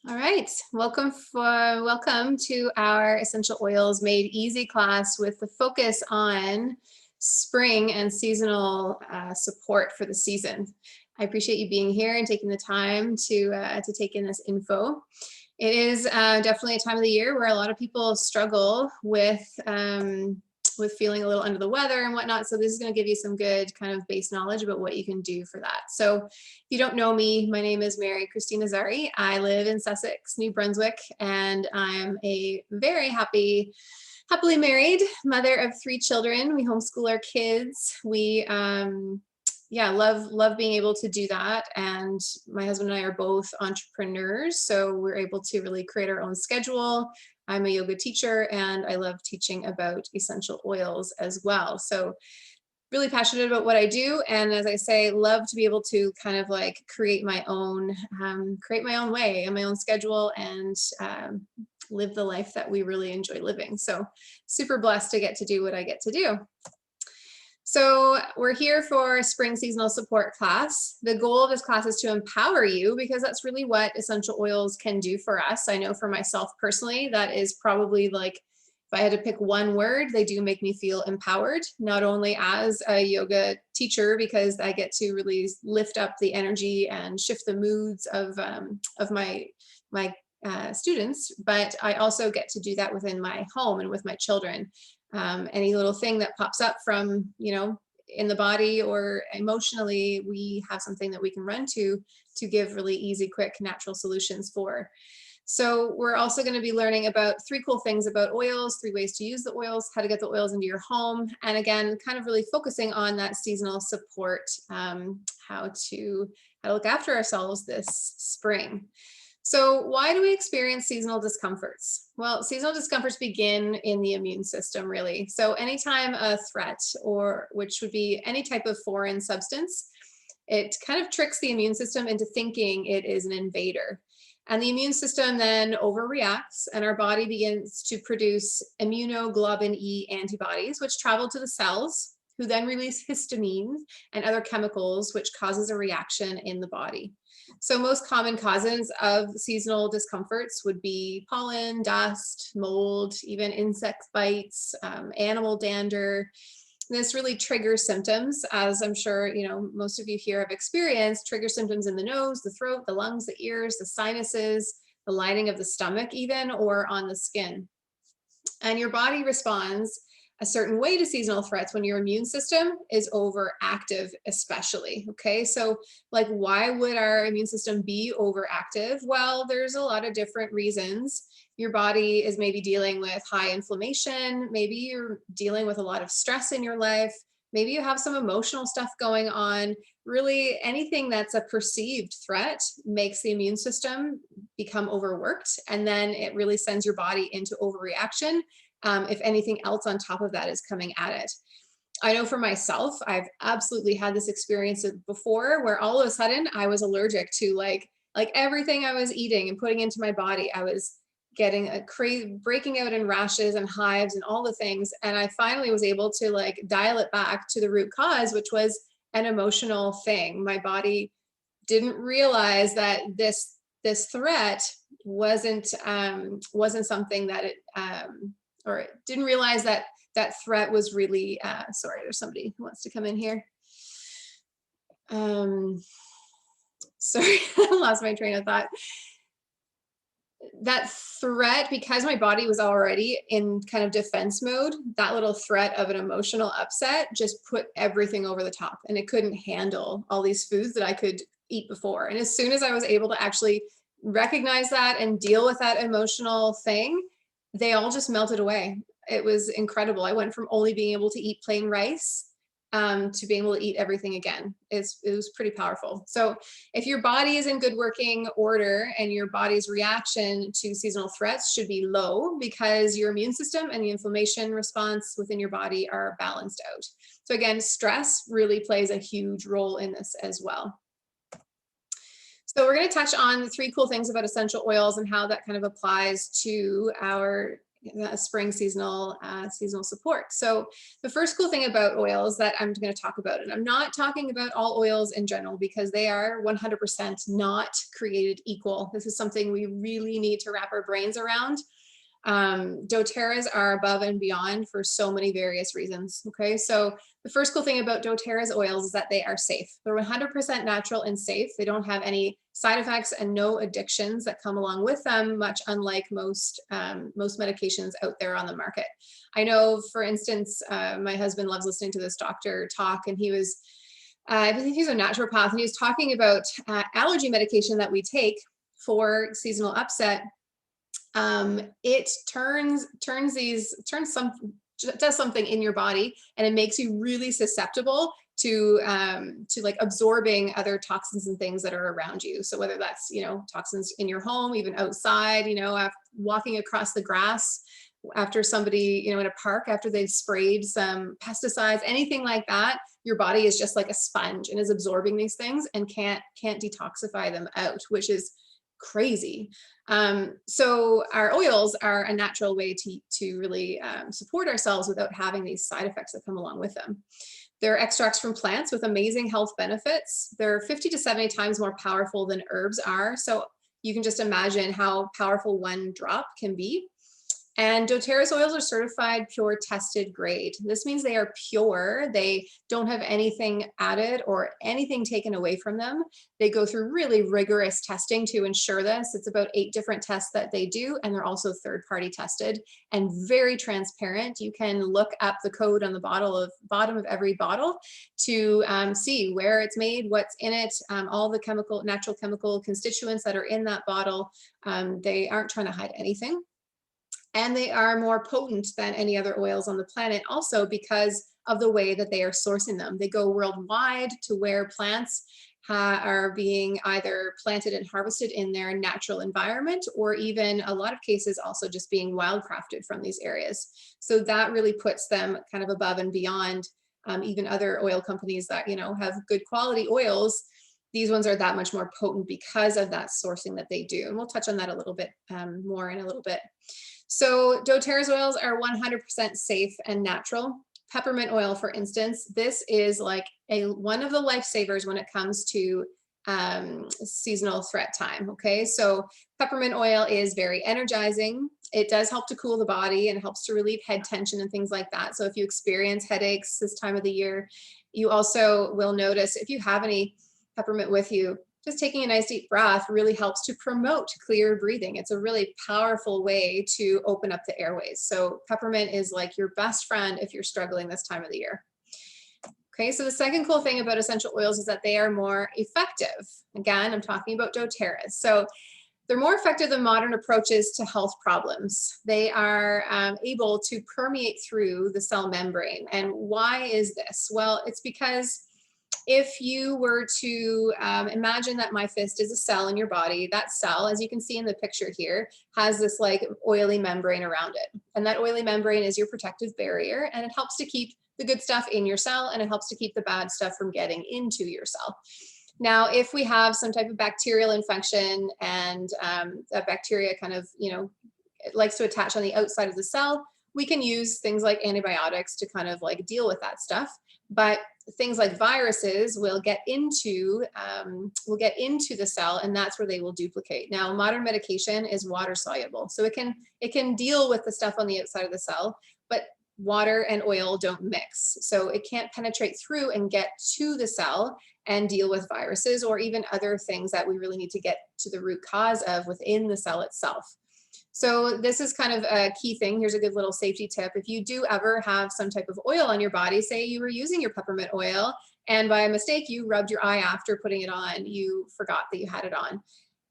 All right, welcome to our essential oils made easy class with the focus on spring and seasonal support for the season. I appreciate you being here and taking the time to take in this info. It is definitely a time of the year where a lot of people struggle with feeling a little under the weather and whatnot. So this is going to give you some good kind of base knowledge about what you can do for that. So if you don't know me, my name is Mary Christina Zari. I live in Sussex, New Brunswick, and I'm a very happily married mother of 3 children. We homeschool our kids. We yeah, love being able to do that. And my husband and I are both entrepreneurs, so we're able to really create our own schedule. I'm a yoga teacher and I love teaching about essential oils as well. So really passionate about what I do. And as I say, love to be able to kind of like create my own way and my own schedule and live the life that we really enjoy living. So super blessed to get to do what I get to do. So we're here for a spring seasonal support class. The goal of this class is to empower you because that's really what essential oils can do for us. I know for myself personally, that is probably like, if I had to pick one word, they do make me feel empowered, not only as a yoga teacher, because I get to really lift up the energy and shift the moods of my students, but I also get to do that within my home and with my children. Any little thing that pops up from, in the body or emotionally, we have something that we can run to give really easy, quick, natural solutions for. So we're also going to be learning about 3 cool things about oils, 3 ways to use the oils, how to get the oils into your home, and again, kind of really focusing on that seasonal support, how to look after ourselves this spring. So why do we experience seasonal discomforts? Well, seasonal discomforts begin in the immune system, really. So anytime a threat, or which would be any type of foreign substance, it kind of tricks the immune system into thinking it is an invader. And the immune system then overreacts, and our body begins to produce immunoglobulin E antibodies, which travel to the cells, who then release histamine and other chemicals, which causes a reaction in the body. So most common causes of seasonal discomforts would be pollen, dust, mold, even insect bites, animal dander. This really triggers symptoms, as I'm sure most of you here have experienced, trigger symptoms in the nose, the throat, the lungs, the ears, the sinuses, the lining of the stomach even, or on the skin. And your body responds a certain way to seasonal threats when your immune system is overactive, especially. Okay, so like, why would our immune system be overactive? Well, there's a lot of different reasons. Your body is maybe dealing with high inflammation, maybe you're dealing with a lot of stress in your life, maybe you have some emotional stuff going on. Really, anything that's a perceived threat makes the immune system become overworked, and then it really sends your body into overreaction if anything else on top of that is coming at it. I know for myself, I've absolutely had this experience before where all of a sudden I was allergic to like everything I was eating and putting into my body. I was getting a crazy breaking out in rashes and hives and all the things. And I finally was able to like dial it back to the root cause, which was an emotional thing. My body didn't realize that this threat wasn't something that it or didn't realize that that threat was really, sorry, there's somebody who wants to come in here. Sorry, I lost my train of thought. That threat, because my body was already in kind of defense mode, that little threat of an emotional upset just put everything over the top, and it couldn't handle all these foods that I could eat before. And as soon as I was able to actually recognize that and deal with that emotional thing, they all just melted away. It was incredible. I went from only being able to eat plain rice to being able to eat everything again. It was pretty powerful. So if your body is in good working order and your body's reaction to seasonal threats should be low, because your immune system and the inflammation response within your body are balanced out. So again, stress really plays a huge role in this as well. So we're going to touch on the 3 cool things about essential oils and how that kind of applies to our spring seasonal support. So the first cool thing about oils that I'm going to talk about, and I'm not talking about all oils in general because they are 100% not created equal. This is something we really need to wrap our brains around. doTERRAs are above and beyond for so many various reasons. Okay, so the first cool thing about doTERRA's oils is that they are safe. They're 100% natural and safe. They don't have any side effects and no addictions that come along with them, much unlike most medications out there on the market. I know, for instance, my husband loves listening to this doctor talk, and he was, I believe he's a naturopath, and he was talking about allergy medication that we take for seasonal upset. It does something in your body, and it makes you really susceptible to like absorbing other toxins and things that are around you. So whether that's, you know, toxins in your home, even outside, you know, after walking across the grass, after somebody, you know, in a park, after they've sprayed some pesticides, anything like that, your body is just like a sponge and is absorbing these things and can't detoxify them out, which is crazy. So our oils are a natural way to really support ourselves without having these side effects that come along with them. They're extracts from plants with amazing health benefits. They're 50 to 70 times more powerful than herbs are. So you can just imagine how powerful one drop can be. And doTERRA's oils are certified pure tested grade. This means they are pure. They don't have anything added or anything taken away from them. They go through really rigorous testing to ensure this. It's about 8 different tests that they do, and they're also third-party tested and very transparent. You can look up the code on the bottom of every bottle to see where it's made, what's in it, all the natural chemical constituents that are in that bottle. They aren't trying to hide anything. And they are more potent than any other oils on the planet also because of the way that they are sourcing them. They go worldwide to where plants are being either planted and harvested in their natural environment, or even a lot of cases also just being wildcrafted from these areas. So that really puts them kind of above and beyond even other oil companies that, you know, have good quality oils. These ones are that much more potent because of that sourcing that they do. And we'll touch on that a little bit more in a little bit. So doTERRA's oils are 100% safe and natural. Peppermint oil, for instance, this is like one of the lifesavers when it comes to seasonal threat time. Okay, so peppermint oil is very energizing. It does help to cool the body and helps to relieve head tension and things like that. So if you experience headaches this time of the year, you also will notice, if you have any peppermint with you, just taking a nice deep breath really helps to promote clear breathing. It's a really powerful way to open up the airways. So peppermint is like your best friend if you're struggling this time of the year. Okay, so the second cool thing about essential oils is that they are more effective. Again, I'm talking about doTERRA's. So they're more effective than modern approaches to health problems. They are able to permeate through the cell membrane. And why is this? Well, it's because if you were to imagine that my fist is a cell in your body, that cell, as you can see in the picture here, has this like oily membrane around it. And that oily membrane is your protective barrier, and it helps to keep the good stuff in your cell, and it helps to keep the bad stuff from getting into your cell. Now, if we have some type of bacterial infection and that bacteria kind of, you know, it likes to attach on the outside of the cell, we can use things like antibiotics to kind of like deal with that stuff. But things like viruses will get into the cell, and that's where they will duplicate. Now, modern medication is water soluble, so it can deal with the stuff on the outside of the cell, but water and oil don't mix, so it can't penetrate through and get to the cell and deal with viruses or even other things that we really need to get to the root cause of within the cell itself. So this is kind of a key thing. Here's a good little safety tip. If you do ever have some type of oil on your body, say you were using your peppermint oil and by mistake you rubbed your eye after putting it on, you forgot that you had it on,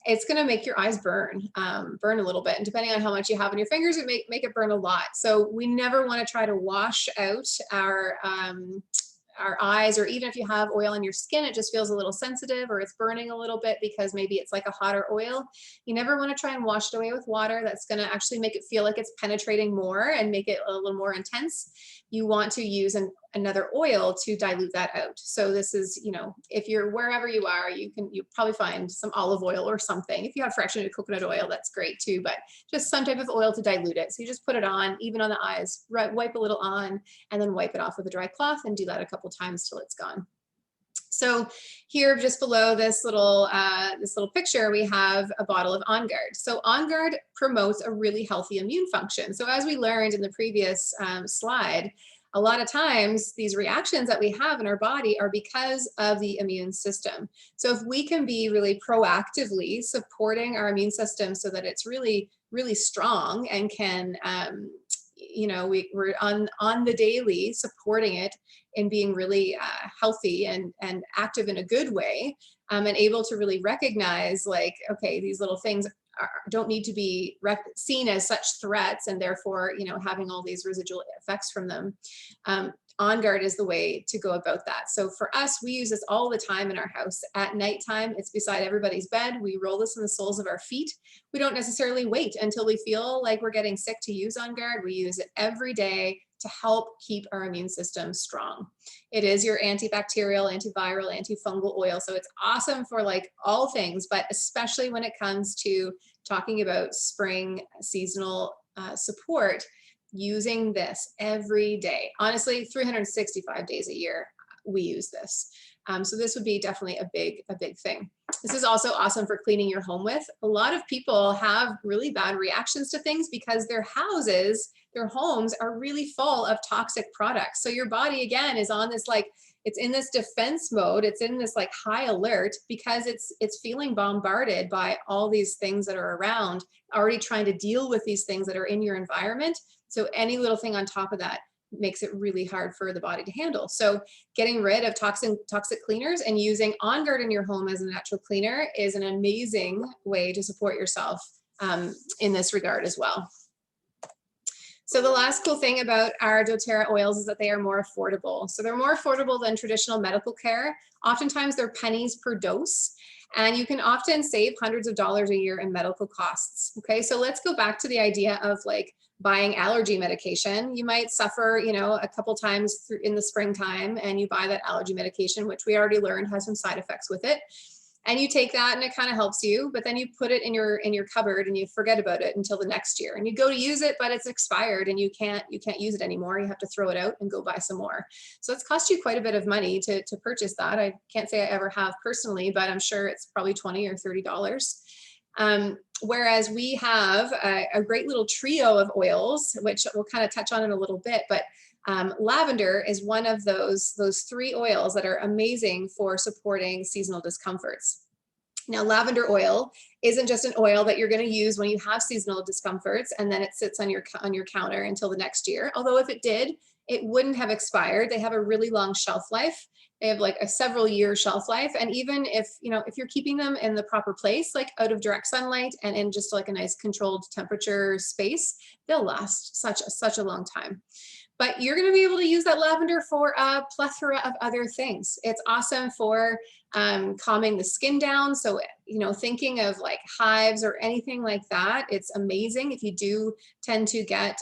it's going to make your eyes burn a little bit. And depending on how much you have on your fingers, it make it burn a lot. So we never want to try to wash out our eyes, or even if you have oil on your skin, it just feels a little sensitive or it's burning a little bit because maybe it's like a hotter oil. You never want to try and wash it away with water. That's going to actually make it feel like it's penetrating more and make it a little more intense. You want to use an another oil to dilute that out. So this is, you know, if you're wherever you are, you probably find some olive oil or something. If you have fractionated coconut oil, that's great too, but just some type of oil to dilute it. So you just put it on, even on the eyes, wipe a little on, and then wipe it off with a dry cloth, and do that a couple times till it's gone. So here, just below this little picture, we have a bottle of On Guard. So On Guard promotes a really healthy immune function. So as we learned in the previous slide, a lot of times these reactions that we have in our body are because of the immune system. So if we can be really proactively supporting our immune system so that it's really, really strong and can, you know, we're on the daily supporting it and being really healthy and active in a good way, and able to really recognize, like, okay, these little things don't need to be seen as such threats, and therefore, you know, having all these residual effects from them. On Guard is the way to go about that. So for us, we use this all the time in our house. At nighttime, it's beside everybody's bed. We roll this in the soles of our feet. We don't necessarily wait until we feel like we're getting sick to use On Guard. We use it every day to help keep our immune system strong. It is your antibacterial, antiviral, antifungal oil. So it's awesome for like all things, but especially when it comes to talking about spring seasonal support, using this every day. Honestly, 365 days a year, we use this. So this would be definitely a big thing. This is also awesome for cleaning your home with. A lot of people have really bad reactions to things because their houses, their homes are really full of toxic products. So your body, again, is on this, like, it's in this defense mode. It's in this like high alert because it's feeling bombarded by all these things that are around, already trying to deal with these things that are in your environment. So any little thing on top of that makes it really hard for the body to handle. So getting rid of toxic cleaners and using On Guard in your home as a natural cleaner is an amazing way to support yourself in this regard as well. So the last cool thing about our doTERRA oils is that they are more affordable. So they're more affordable than traditional medical care. Oftentimes they're pennies per dose, and you can often save hundreds of dollars a year in medical costs. Okay, so let's go back to the idea of like buying allergy medication. You might suffer, you know, a couple times in the springtime, and you buy that allergy medication, which we already learned has some side effects with it. And you take that and it kind of helps you, but then you put it in your cupboard and you forget about it until the next year. And you go to use it, but it's expired and you can't use it anymore. You have to throw it out and go buy some more. So it's cost you quite a bit of money to purchase that. I can't say I ever have personally, but I'm sure it's probably $20 or $30. Whereas we have a great little trio of oils, which we'll kind of touch on in a little bit, but lavender is one of those 3 oils that are amazing for supporting seasonal discomforts. Now, lavender oil isn't just an oil that you're going to use when you have seasonal discomforts and then it sits on your counter until the next year. Although if it did, it wouldn't have expired. They have a really long shelf life. They have like a several year shelf life. And even if, you know, if you're keeping them in the proper place, like out of direct sunlight and in just like a nice controlled temperature space, they'll last such a long time. But you're going to be able to use that lavender for a plethora of other things. It's awesome for calming the skin down. So, you know, thinking of like hives or anything like that, it's amazing. If you do tend to get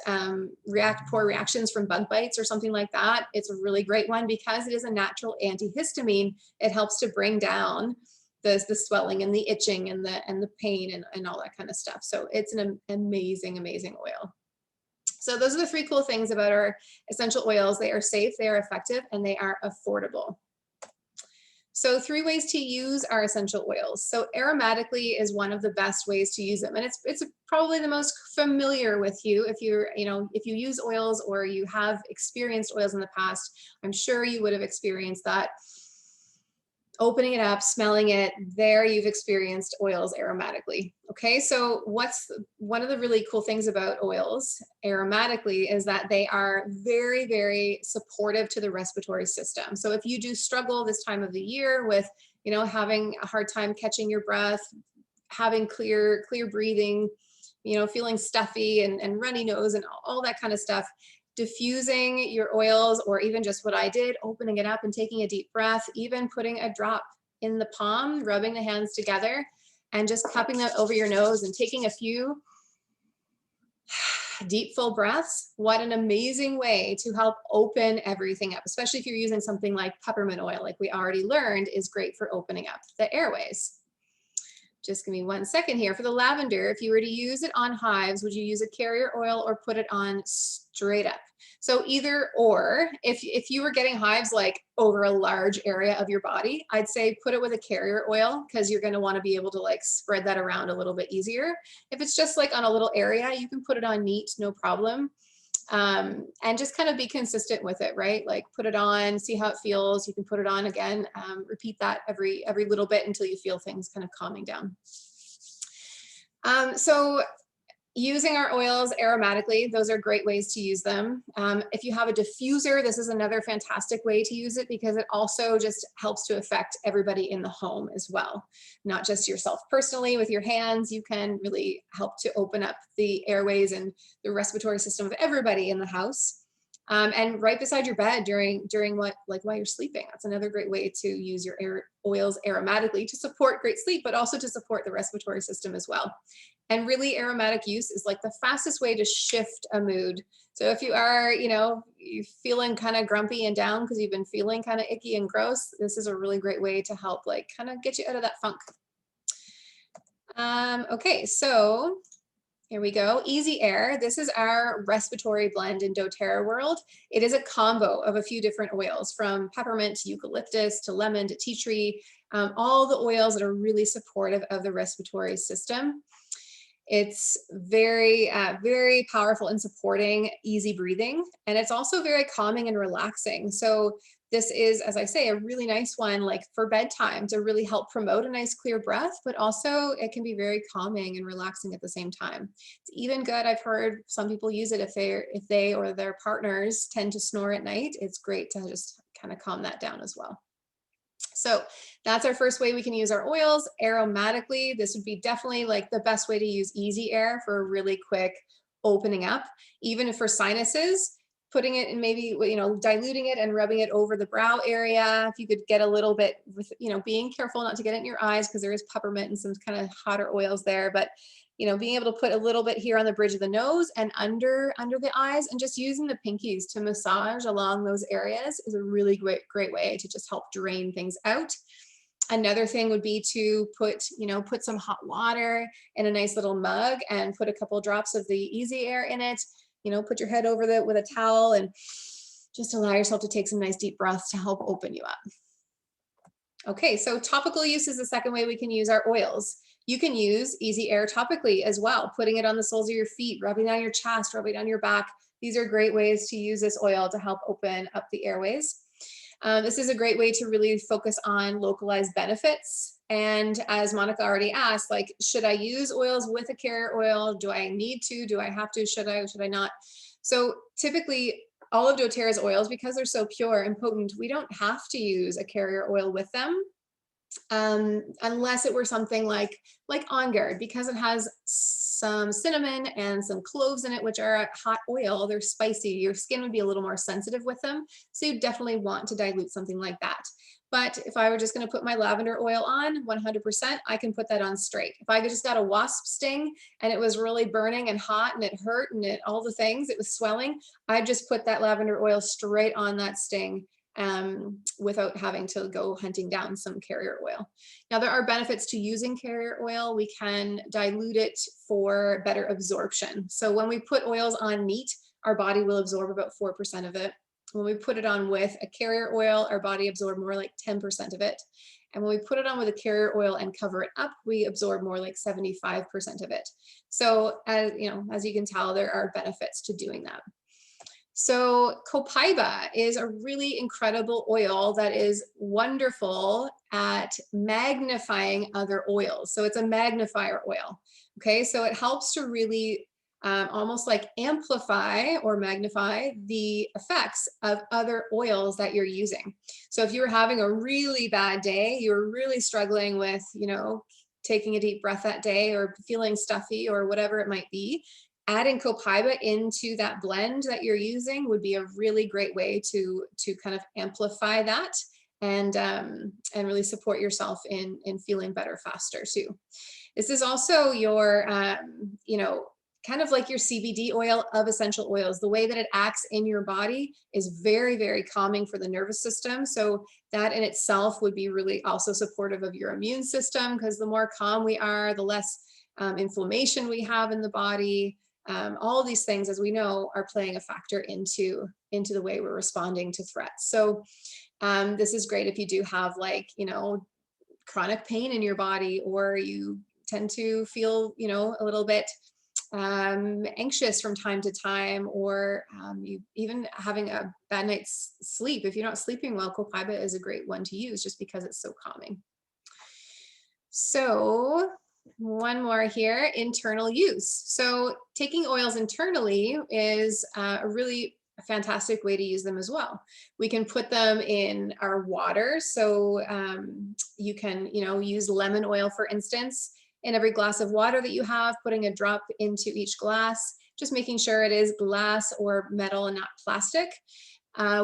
poor reactions from bug bites or something like that, it's a really great one because it is a natural antihistamine. It helps to bring down the swelling and the itching and the pain and all that kind of stuff. So it's an amazing oil. So those are the 3 cool things about our essential oils. They are safe, they are effective, and they are affordable. So 3 ways to use our essential oils. So aromatically is one of the best ways to use them. And it's probably the most familiar with you. If you use oils or you have experienced oils in the past, I'm sure you would have experienced that. Opening it up, smelling it, there you've experienced oils aromatically. Okay, so one of the really cool things about oils aromatically is that they are very, very supportive to the respiratory system. So if you do struggle this time of the year with, you know, having a hard time catching your breath, having clear breathing, you know, feeling stuffy and runny nose and all that kind of stuff, diffusing your oils, or even just what I did, opening it up and taking a deep breath, even putting a drop in the palm, rubbing the hands together and just cupping that over your nose and taking a few Deep, full breaths. What an amazing way to help open everything up, especially if you're using something like peppermint oil, like we already learned is great for opening up the airways. Just give me 1 second here. For the lavender, if you were to use it on hives, would you use a carrier oil or put it on straight up? So either or, if you were getting hives like over a large area of your body, I'd say put it with a carrier oil because you're going to want to be able to like spread that around a little bit easier. If it's just like on a little area, you can put it on neat, no problem. And just kind of be consistent with it, right? Like put it on, see how it feels. You can put it on again, repeat that every little bit until you feel things kind of calming down. So using our oils aromatically, those are great ways to use them. If you have a diffuser, this is another fantastic way to use it because it also just helps to affect everybody in the home as well. Not just yourself personally with your hands, you can really help to open up the airways and the respiratory system of everybody in the house. And right beside your bed during while you're sleeping. That's another great way to use your oils aromatically to support great sleep, but also to support the respiratory system as well. And really aromatic use is like the fastest way to shift a mood. So if you are, you feeling kind of grumpy and down because you've been feeling kind of icky and gross, this is a really great way to help like kind of get you out of that funk. Okay, so here we go. Easy Air. This is our respiratory blend in doTERRA world. It is a combo of a few different oils from peppermint to eucalyptus to lemon to tea tree, all the oils that are really supportive of the respiratory system. It's very, very powerful in supporting easy breathing, and it's also very calming and relaxing. So this is, as I say, a really nice one like for bedtime to really help promote a nice clear breath, but also it can be very calming and relaxing at the same time. It's even good. I've heard some people use it if they or their partners tend to snore at night. It's great to just kind of calm that down as well. So that's our first way we can use our oils aromatically. This would be definitely like the best way to use Easy Air for a really quick opening up. Even for sinuses, putting it in maybe, diluting it and rubbing it over the brow area. If you could get a little bit with, being careful not to get it in your eyes because there is peppermint and some kind of hotter oils there, but being able to put a little bit here on the bridge of the nose and under the eyes, and just using the pinkies to massage along those areas is a really great way to just help drain things out. Another thing would be to put some hot water in a nice little mug and put a couple drops of the Easy Air in it. Put your head over it with a towel and just allow yourself to take some nice deep breaths to help open you up. Okay, so topical use is the second way we can use our oils. You can use Easy Air topically as well, putting it on the soles of your feet, rubbing down your chest, rubbing down your back. These are great ways to use this oil to help open up the airways. This is a great way to really focus on localized benefits. And as Monica already asked, like, should I use oils with a carrier oil? Do I need to? Do I have to? Should I not? So typically, all of doTERRA's oils, because they're so pure and potent, we don't have to use a carrier oil with them. Unless it were something like On Guard, because it has some cinnamon and some cloves in it, which are a hot oil, they're spicy. Your skin would be a little more sensitive with them. So you definitely want to dilute something like that. But if I were just going to put my lavender oil on 100%, I can put that on straight. If I just got a wasp sting and it was really burning and hot and it hurt and all the things, it was swelling, I'd just put that lavender oil straight on that sting. Without having to go hunting down some carrier oil. Now, there are benefits to using carrier oil. We can dilute it for better absorption. So when we put oils on meat, our body will absorb about 4% of it. When we put it on with a carrier oil, our body absorbs more like 10% of it. And when we put it on with a carrier oil and cover it up, we absorb more like 75% of it. So as you can tell, there are benefits to doing that. So copaiba is a really incredible oil that is wonderful at magnifying other oils. So it's a magnifier oil. Okay, so it helps to really almost like amplify or magnify the effects of other oils that you're using. So if you were having a really bad day, you're really struggling with, taking a deep breath that day or feeling stuffy or whatever it might be, adding copaiba into that blend that you're using would be a really great way to kind of amplify that and really support yourself in feeling better faster too. This is also your, kind of like your CBD oil of essential oils. The way that it acts in your body is very, very calming for the nervous system. So that in itself would be really also supportive of your immune system, because the more calm we are, the less inflammation we have in the body. All of these things, as we know, are playing a factor into the way we're responding to threats. So this is great if you do have, like, chronic pain in your body, or you tend to feel, a little bit anxious from time to time, or you even having a bad night's sleep. If you're not sleeping well, copaiba is a great one to use just because it's so calming. So one more here, internal use. So taking oils internally is a really fantastic way to use them as well. We can put them in our water. So you can, use lemon oil, for instance, in every glass of water that you have, putting a drop into each glass, just making sure it is glass or metal and not plastic.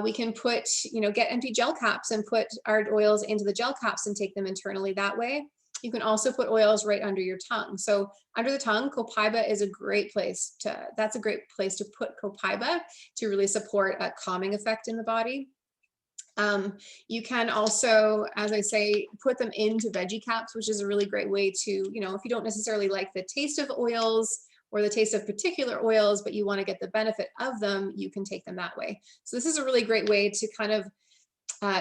We can put, get empty gel caps and put our oils into the gel caps and take them internally that way. You can also put oils right under your tongue. So under the tongue, copaiba is a great place that's a great place to put copaiba to really support a calming effect in the body. You can also, as I say, put them into veggie caps, which is a really great way to, if you don't necessarily like the taste of oils or the taste of particular oils, but you want to get the benefit of them, you can take them that way. So this is a really great way to kind of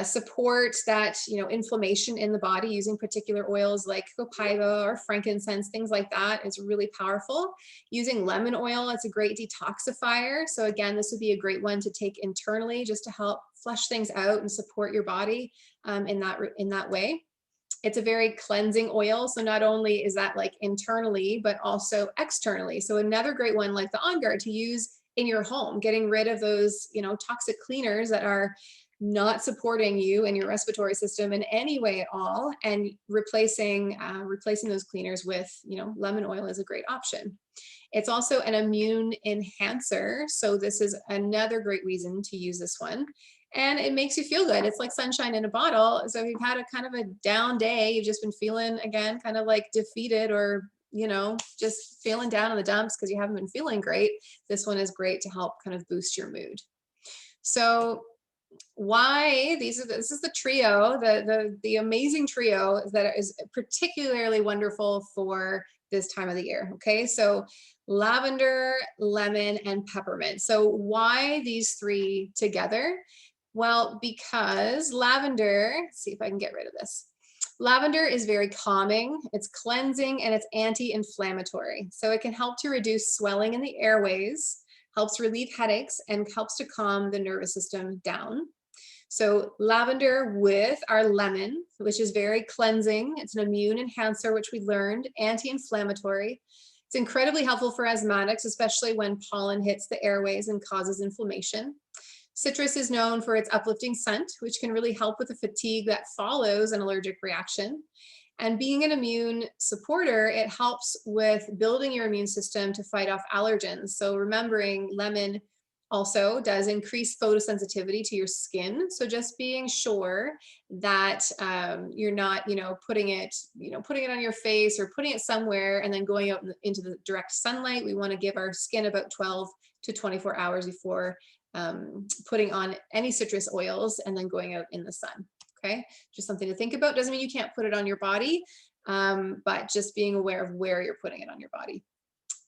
support that, inflammation in the body using particular oils like copaiba or frankincense, things like that is really powerful. Using lemon oil, it's a great detoxifier. So again, this would be a great one to take internally just to help flush things out and support your body in that way. It's a very cleansing oil. So not only is that like internally, but also externally. So another great one like the On Guard to use in your home, getting rid of those, toxic cleaners that are not supporting you and your respiratory system in any way at all, and replacing those cleaners with, lemon oil is a great option. It's also an immune enhancer. So this is another great reason to use this one. And it makes you feel good. It's like sunshine in a bottle. So if you've had a kind of a down day, you've just been feeling, again, kind of like defeated, or, just feeling down in the dumps because you haven't been feeling great, this one is great to help kind of boost your mood. So this is the trio, the amazing trio that is particularly wonderful for this time of the year. Okay, so lavender, lemon, and peppermint. So why these three together? Well, because lavender, let's see if I can get rid of this. Lavender is very calming, it's cleansing, and it's anti-inflammatory. So it can help to reduce swelling in the airways, helps relieve headaches, and helps to calm the nervous system down. So lavender with our lemon, which is very cleansing. It's an immune enhancer, which we learned, anti-inflammatory. It's incredibly helpful for asthmatics, especially when pollen hits the airways and causes inflammation. Citrus is known for its uplifting scent, which can really help with the fatigue that follows an allergic reaction. And being an immune supporter, it helps with building your immune system to fight off allergens. So remembering, lemon also does increase photosensitivity to your skin. So just being sure that you're not, putting it on your face or putting it somewhere and then going out into the direct sunlight. We want to give our skin about 12 to 24 hours before putting on any citrus oils and then going out in the sun. Okay, just something to think about. Doesn't mean you can't put it on your body, but just being aware of where you're putting it on your body.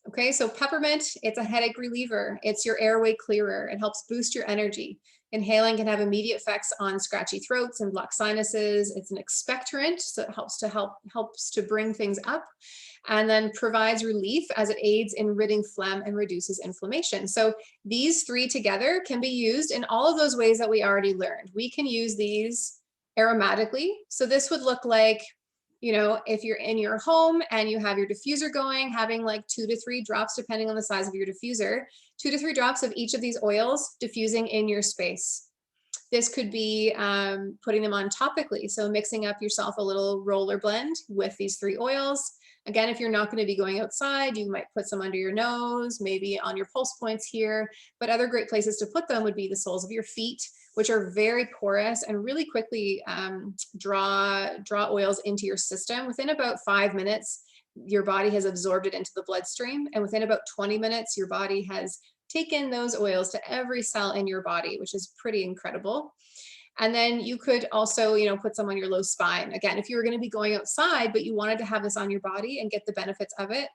Okay, so peppermint, it's a headache reliever. It's your airway clearer. It helps boost your energy. Inhaling can have immediate effects on scratchy throats and blocked sinuses. It's an expectorant, so it helps to bring things up, and then provides relief as it aids in ridding phlegm and reduces inflammation. So these three together can be used in all of those ways that we already learned. We can use these aromatically. So this would look like, if you're in your home and you have your diffuser going, having like 2 to 3 drops, depending on the size of your diffuser, 2 to 3 drops of each of these oils diffusing in your space. This could be putting them on topically. So mixing up yourself a little roller blend with these 3 oils. Again, if you're not going to be going outside, you might put some under your nose, maybe on your pulse points here, but other great places to put them would be the soles of your feet, which are very porous and really quickly draw oils into your system. Within about 5 minutes, your body has absorbed it into the bloodstream. And within about 20 minutes, your body has taken those oils to every cell in your body, which is pretty incredible. And then you could also, you know, put some on your low spine. Again, if you were going to be going outside, but you wanted to have this on your body and get the benefits of it,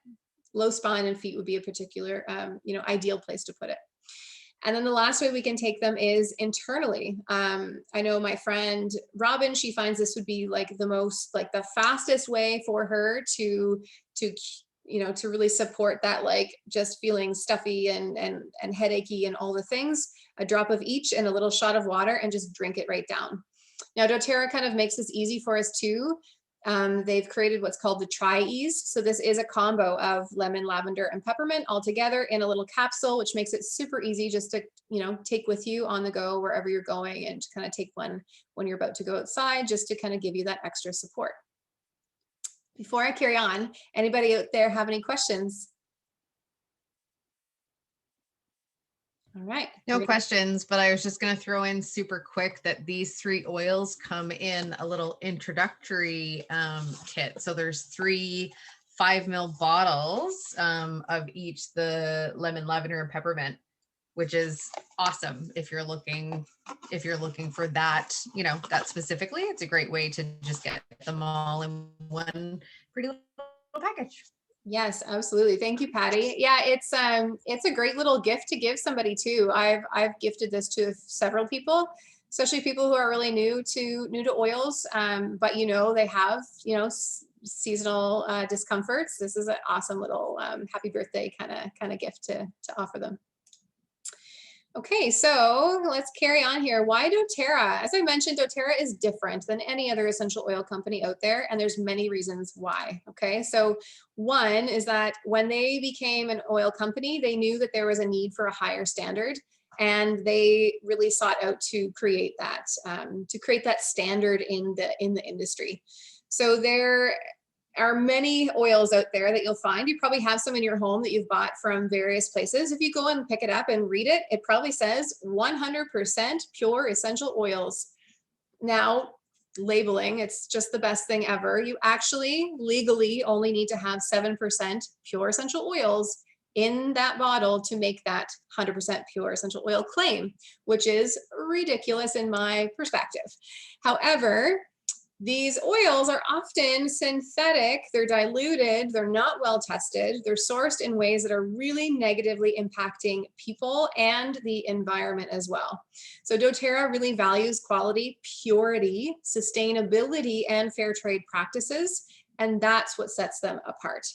low spine and feet would be a particular, you know, ideal place to put it. And then the last way we can take them is internally. I know my friend Robin, she finds this would be like the fastest way for her to you know, to really support that, like just feeling stuffy and headachy and all the things. A drop of each in a little shot of water and just drink it right down. Now, doTERRA kind of makes this easy for us too. They've created what's called the Tri-Ease. So this is a combo of lemon, lavender, and peppermint all together in a little capsule, which makes it super easy just to, you know, take with you on the go wherever you're going, and to kind of take one when you're about to go outside, just to kind of give you that extra support. Before I carry on, anybody out there have any questions? All right. No questions, but I was just going to throw in super quick that these 3 oils come in a little introductory kit. So there's 3 5 ml bottles of each, the lemon, lavender, and peppermint, which is awesome if you're looking for that, you know, that specifically. It's a great way to just get them all in one pretty little package. Yes, absolutely. Thank you, Patty. Yeah, it's a great little gift to give somebody too. I've gifted this to several people, especially people who are really new to oils, but you know, they have, you know, seasonal discomforts. This is an awesome little happy birthday kind of gift to offer them. Okay, so let's carry on here. Why doTERRA? As I mentioned, doTERRA is different than any other essential oil company out there, and there's many reasons why. Okay, so one is that when they became an oil company, they knew that there was a need for a higher standard, and they really sought out to create that standard in the industry. So there are many oils out there that you'll find. You probably have some in your home that you've bought from various places. If you go and pick it up and read it, it probably says 100% pure essential oils. Now, labeling, it's just the best thing ever. You actually legally only need to have 7% pure essential oils in that bottle to make that 100% pure essential oil claim, which is ridiculous in my perspective. However, these oils are often synthetic, they're diluted, they're not well tested, they're sourced in ways that are really negatively impacting people and the environment as well. So doTERRA really values quality, purity, sustainability, and fair trade practices, and that's what sets them apart.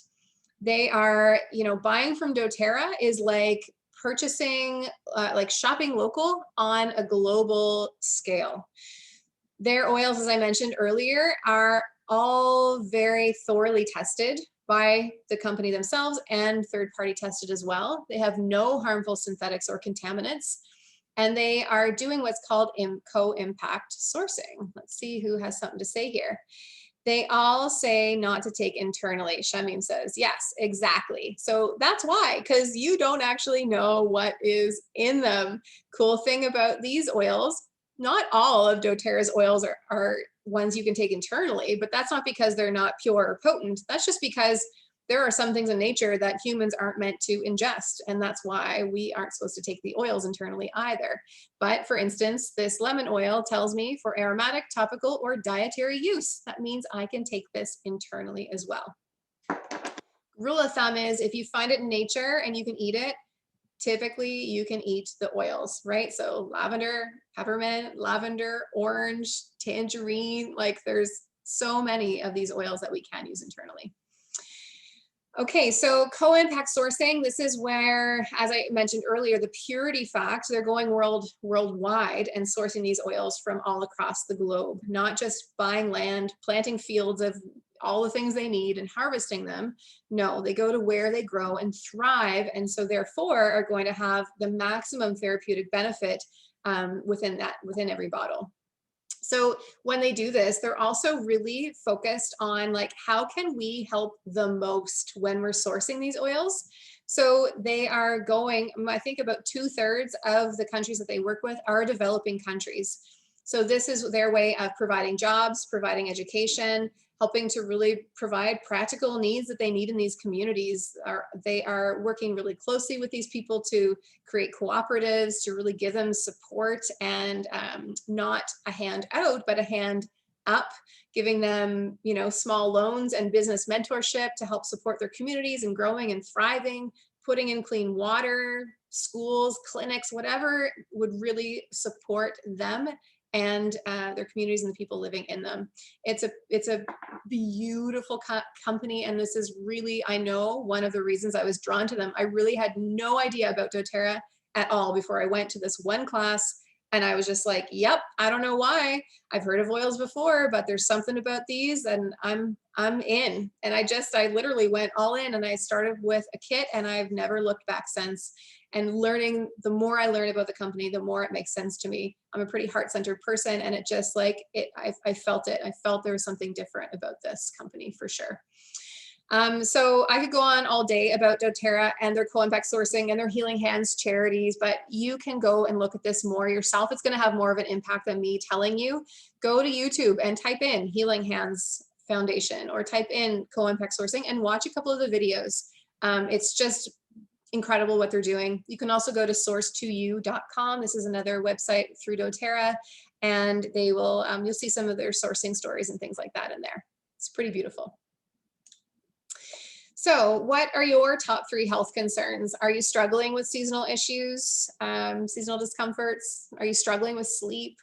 They are, you know, buying from doTERRA is like purchasing, like shopping local on a global scale. Their oils, as I mentioned earlier, are all very thoroughly tested by the company themselves and third-party tested as well. They have no harmful synthetics or contaminants, and they are doing what's called co-impact sourcing. Let's see who has something to say here. They all say not to take internally. Shamim says, yes, exactly. So that's why, because you don't actually know what is in them. Cool thing about these oils, not all of doTERRA's oils are ones you can take internally, but that's not because they're not pure or potent. That's just because there are some things in nature that humans aren't meant to ingest. And that's why we aren't supposed to take the oils internally either. But for instance, this lemon oil tells me for aromatic, topical, or dietary use. That means I can take this internally as well. Rule of thumb is if you find it in nature and you can eat it, typically you can eat the oils, right? So lavender, peppermint, lavender, orange, tangerine, like there's so many of these oils that we can use internally. Okay, so co-impact sourcing, this is where, as I mentioned earlier, the purity fact, they're going worldwide and sourcing these oils from all across the globe, not just buying land, planting fields of all the things they need and harvesting them. No, they go to where they grow and thrive, and so therefore are going to have the maximum therapeutic benefit within every bottle. So when they do this, they're also really focused on like, how can we help the most when we're sourcing these oils? So they are going, I think about 2/3 of the countries that they work with are developing countries. So this is their way of providing jobs, providing education, helping to really provide practical needs that they need in these communities. They are working really closely with these people to create cooperatives, to really give them support, and not a hand out, but a hand up, giving them, you know, small loans and business mentorship to help support their communities and growing and thriving, putting in clean water, schools, clinics, whatever would really support them and their communities and the people living in them. It's a beautiful company, and this is really, I know, one of the reasons I was drawn to them. I really had no idea about doTERRA at all before I went to this one class, and I was just like, yep, I don't know why. I've heard of oils before, but there's something about these, and I'm in. And I literally went all in, and I started with a kit, and I've never looked back since. And learning, the more I learn about the company, the more it makes sense to me. I'm a pretty heart-centered person, and it just like I felt it. I felt there was something different about this company for sure. So I could go on all day about doTERRA and their co-impact sourcing and their Healing Hands charities, but you can go and look at this more yourself. It's going to have more of an impact than me telling you. Go to YouTube and type in Healing Hands Foundation or type in co-impact sourcing and watch a couple of the videos. It's just incredible what they're doing. You can also go to source2u.com. This is another website through doTERRA, and they will, you'll see some of their sourcing stories and things like that in there. It's pretty beautiful. So what are your top 3 health concerns? Are you struggling with seasonal issues, seasonal discomforts? Are you struggling with sleep?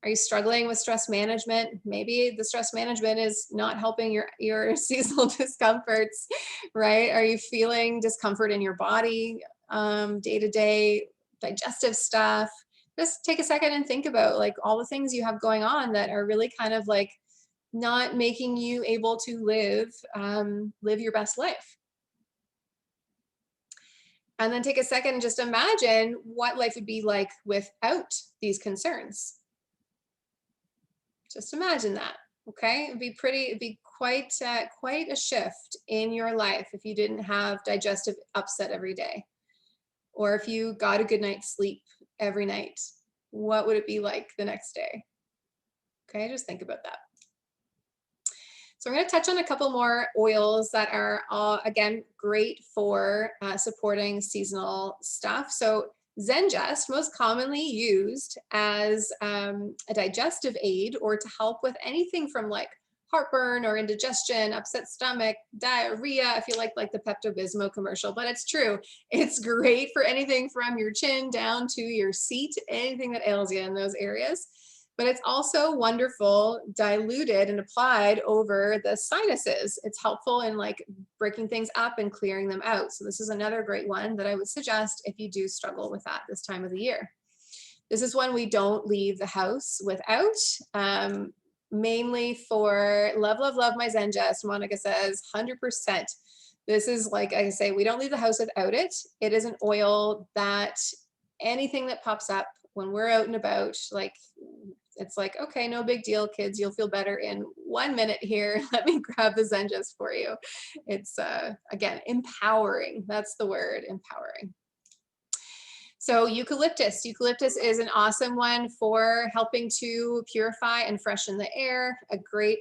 Are you struggling with stress management? Maybe the stress management is not helping your seasonal discomforts, right? Are you feeling discomfort in your body, day-to-day digestive stuff? Just take a second and think about like all the things you have going on that are really kind of like not making you able to live your best life. And then take a second and just imagine what life would be like without these concerns. Just imagine that, okay? It'd be quite a shift in your life if you didn't have digestive upset every day, or if you got a good night's sleep every night. What would it be like the next day? Okay, just think about that. So we're going to touch on a couple more oils that are, again, great for supporting seasonal stuff. So Zengest, most commonly used as a digestive aid or to help with anything from like heartburn or indigestion, upset stomach, diarrhea. I feel like the Pepto-Bismol commercial, but it's true. It's great for anything from your chin down to your seat, anything that ails you in those areas. But it's also wonderful diluted and applied over the sinuses. It's helpful in like breaking things up and clearing them out. So this is another great one that I would suggest if you do struggle with that this time of the year. This is one we don't leave the house without, mainly for love, love, love my Zengest. Monica says 100%. This is, like I say, we don't leave the house without it. It is an oil that anything that pops up when we're out and about, like, it's like, okay, no big deal, kids. You'll feel better in 1 minute here. Let me grab the Zengest for you. It's, again, empowering. That's the word, empowering. So eucalyptus. Eucalyptus is an awesome one for helping to purify and freshen the air.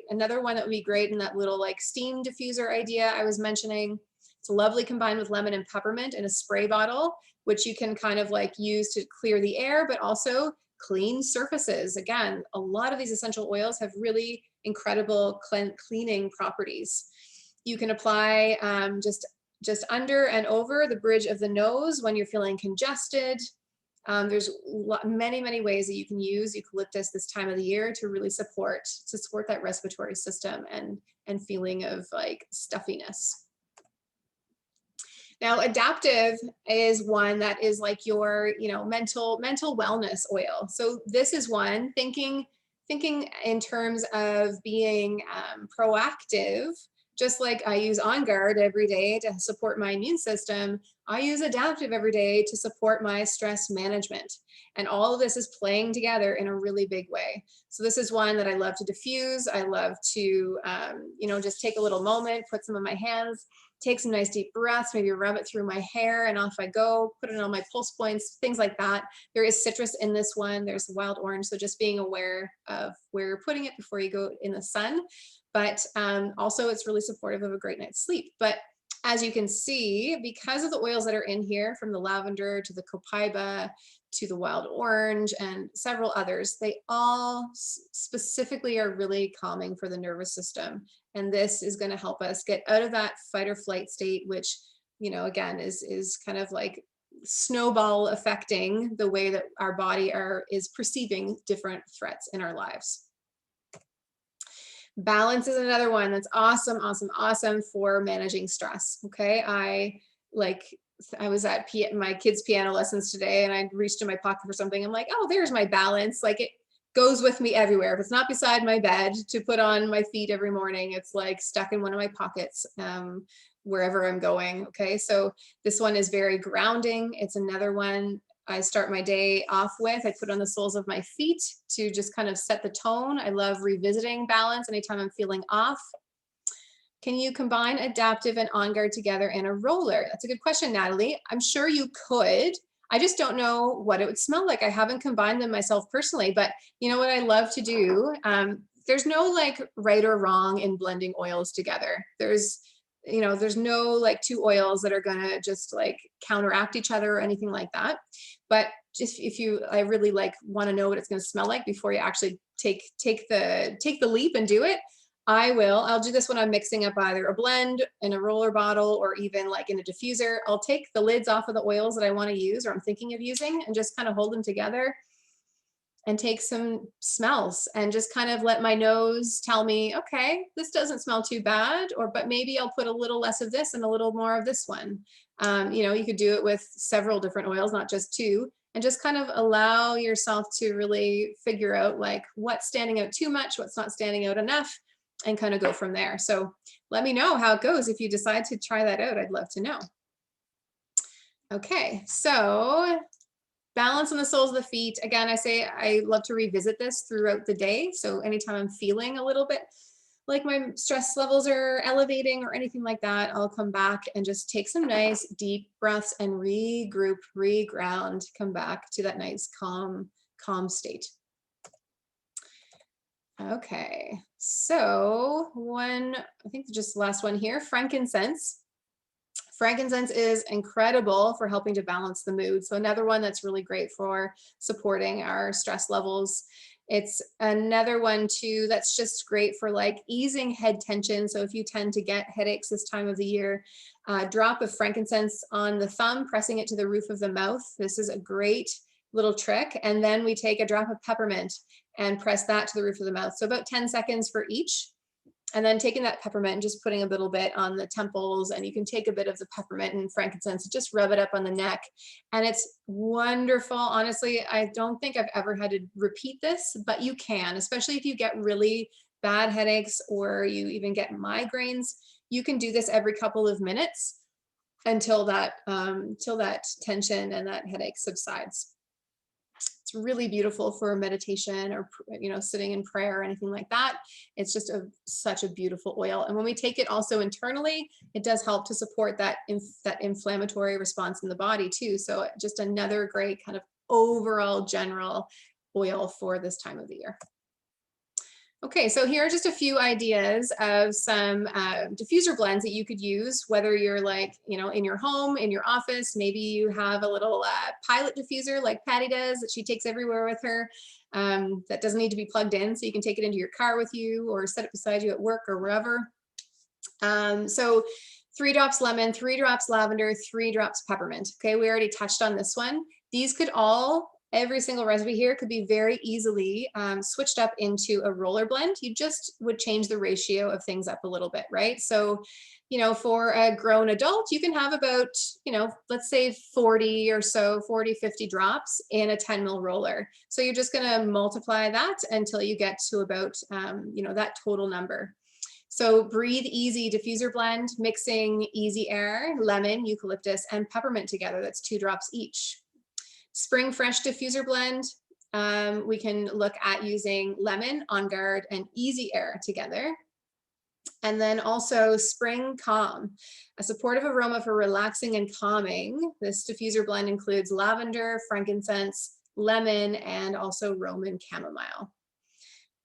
Another one that would be great in that little like steam diffuser idea I was mentioning. It's lovely combined with lemon and peppermint in a spray bottle, which you can kind of like use to clear the air, but also clean surfaces. Again, a lot of these essential oils have really incredible cleaning properties. You can apply just under and over the bridge of the nose when you're feeling congested. There's many, many ways that you can use eucalyptus this time of the year to really support that respiratory system and feeling of like stuffiness. Now, adaptive is one that is like your, mental wellness oil. So this is one thinking in terms of being proactive. Just like I use On Guard every day to support my immune system, I use Adaptive every day to support my stress management. And all of this is playing together in a really big way. So this is one that I love to diffuse. I love to, just take a little moment, put some in my hands, take some nice deep breaths, maybe rub it through my hair and off I go, put it on my pulse points, things like that. There is citrus in this one. There's wild orange. So just being aware of where you're putting it before you go in the sun. but also it's really supportive of a great night's sleep. But as you can see, because of the oils that are in here, from the lavender to the copaiba to the wild orange and several others, they all specifically are really calming for the nervous system. And this is going to help us get out of that fight or flight state, which, you know, again, is kind of like snowball affecting the way that our body is perceiving different threats in our lives. Balance is another one that's awesome, awesome, awesome for managing stress. Okay, I was at my kids' piano lessons today, and I reached in my pocket for something. I'm like, oh, there's my balance. Like, it goes with me everywhere. If it's not beside my bed to put on my feet every morning, it's like stuck in one of my pockets wherever I'm going. Okay, so this one is very grounding. It's another one I start my day off with. I put on the soles of my feet to just kind of set the tone. I love revisiting balance anytime I'm feeling off. Can you combine adaptive and on guard together in a roller? That's a good question, Natalie. I'm sure you could. I just don't know what it would smell like. I haven't combined them myself personally, but you know what I love to do? There's no like right or wrong in blending oils together. There's no like two oils that are gonna just like counteract each other or anything like that. But just I really like want to know what it's going to smell like before you actually take the leap and do it. I'll do this when I'm mixing up either a blend in a roller bottle or even like in a diffuser. I'll take the lids off of the oils that I want to use or I'm thinking of using and just kind of hold them together and take some smells and just kind of let my nose tell me, okay, this doesn't smell too bad, but maybe I'll put a little less of this and a little more of this one. You could do it with several different oils, not just two, and just kind of allow yourself to really figure out like what's standing out too much, what's not standing out enough, and kind of go from there. So let me know how it goes. If you decide to try that out, I'd love to know. Okay, so balance on the soles of the feet. Again, I love to revisit this throughout the day. So anytime I'm feeling a little bit like my stress levels are elevating or anything like that, I'll come back and just take some nice deep breaths and regroup, reground, come back to that nice calm state. Okay, so I think just last one here, frankincense. Frankincense is incredible for helping to balance the mood. So another one that's really great for supporting our stress levels. It's another one too that's just great for like easing head tension. So if you tend to get headaches this time of the year, drop of frankincense on the thumb, pressing it to the roof of the mouth. This is a great little trick. And then we take a drop of peppermint and press that to the roof of the mouth. So about 10 seconds for each. And then taking that peppermint and just putting a little bit on the temples, and you can take a bit of the peppermint and frankincense, just rub it up on the neck. And it's wonderful. Honestly, I don't think I've ever had to repeat this, but you can, especially if you get really bad headaches or you even get migraines. You can do this every couple of minutes until that tension and that headache subsides. It's really beautiful for meditation or, sitting in prayer or anything like that. It's just such a beautiful oil. And when we take it also internally, it does help to support that inflammatory response in the body too. So just another great kind of overall general oil for this time of the year. Okay, so here are just a few ideas of some diffuser blends that you could use, whether you're like, in your home, in your office, maybe you have a little pilot diffuser like Patty does that she takes everywhere with her that doesn't need to be plugged in. So you can take it into your car with you or set it beside you at work or wherever. So 3 drops lemon, 3 drops lavender, 3 drops peppermint. Okay, we already touched on this one. These could every single recipe here could be very easily switched up into a roller blend. You just would change the ratio of things up a little bit, right? So, for a grown adult, you can have about, let's say 40 or so, 40, 50 drops in a 10 ml roller. So you're just going to multiply that until you get to about, that total number. So breathe easy diffuser blend, mixing easy air, lemon, eucalyptus, and peppermint together. That's 2 drops each. Spring Fresh diffuser blend, we can look at using lemon, On Guard, and Easy Air together. And then also Spring Calm, a supportive aroma for relaxing and calming. This diffuser blend includes lavender, frankincense, lemon, and also Roman chamomile.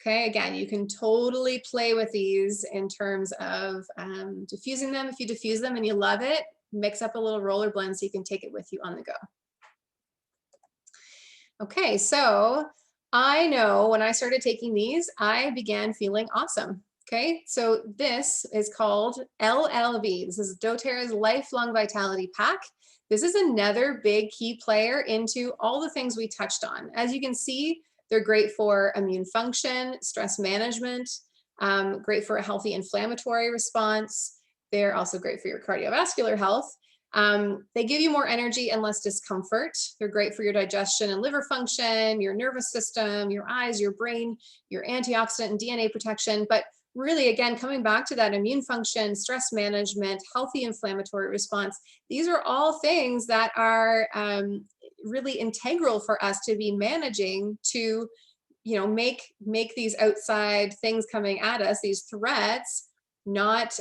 Okay, again, you can totally play with these in terms of diffusing them. If you diffuse them and you love it, mix up a little roller blend so you can take it with you on the go. Okay, so I know when I started taking these, I began feeling awesome. Okay, so this is called LLV. This is doTERRA's Lifelong Vitality Pack. This is another big key player into all the things we touched on. As you can see, they're great for immune function, stress management, great for a healthy inflammatory response. They're also great for your cardiovascular health. They give you more energy and less discomfort. They're great for your digestion and liver function, your nervous system, your eyes, your brain, your antioxidant and DNA protection. But really, again, coming back to that immune function, stress management, healthy inflammatory response, these are all things that are really integral for us to be managing to, make these outside things coming at us, these threats, not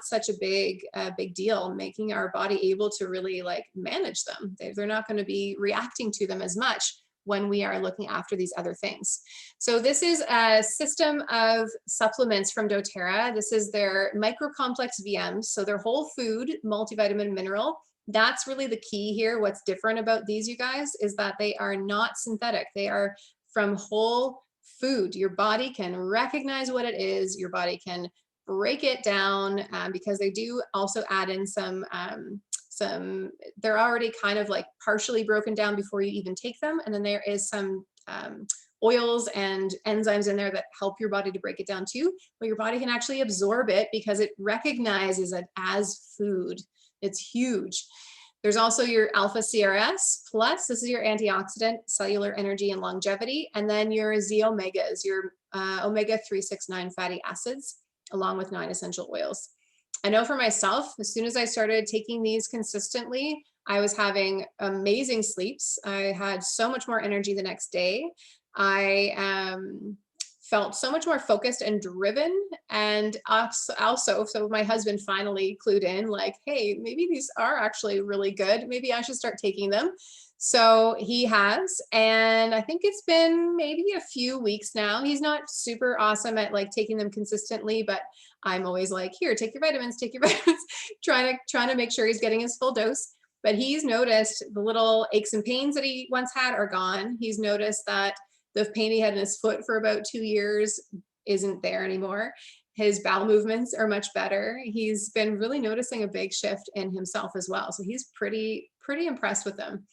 such a big deal, making our body able to really like manage them. They're not going to be reacting to them as much when we are looking after these other things. So this is a system of supplements from doTERRA. This is their microcomplex VMs, so their whole food multivitamin mineral. That's really the key here. What's different about these, you guys, is that they are not synthetic. They are from whole food. Your body can recognize what it is. Your body can break it down because they do also add in some, they're already kind of like partially broken down before you even take them. And then there is some oils and enzymes in there that help your body to break it down too, but your body can actually absorb it because it recognizes it as food. It's huge. There's also your alpha CRS plus, this is your antioxidant, cellular energy and longevity, and then your Z omegas, your omega 369 fatty acids, along with 9 essential oils. I know for myself, as soon as I started taking these consistently, I was having amazing sleeps. I had so much more energy the next day. I felt so much more focused and driven. And also, so my husband finally clued in like, hey, maybe these are actually really good. Maybe I should start taking them. So he has, and I think it's been maybe a few weeks now. He's not super awesome at like taking them consistently, but I'm always like, here, take your vitamins, trying to make sure he's getting his full dose. But he's noticed the little aches and pains that he once had are gone. He's noticed that the pain he had in his foot for about 2 years isn't there anymore. His bowel movements are much better. He's been really noticing a big shift in himself as well. So he's pretty impressed with them.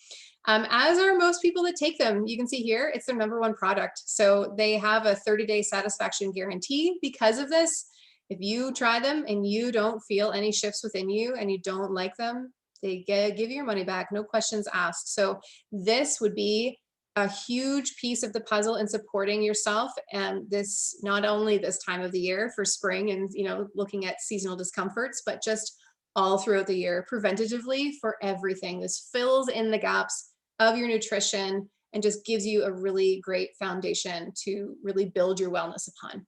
As are most people that take them. You can see here, it's their #1 product. So they have a 30-day satisfaction guarantee because of this. If you try them and you don't feel any shifts within you and you don't like them, they give you your money back, no questions asked. So this would be a huge piece of the puzzle in supporting yourself, and this not only this time of the year for spring and looking at seasonal discomforts, but just all throughout the year preventatively for everything. This fills in the gaps of your nutrition and just gives you a really great foundation to really build your wellness upon.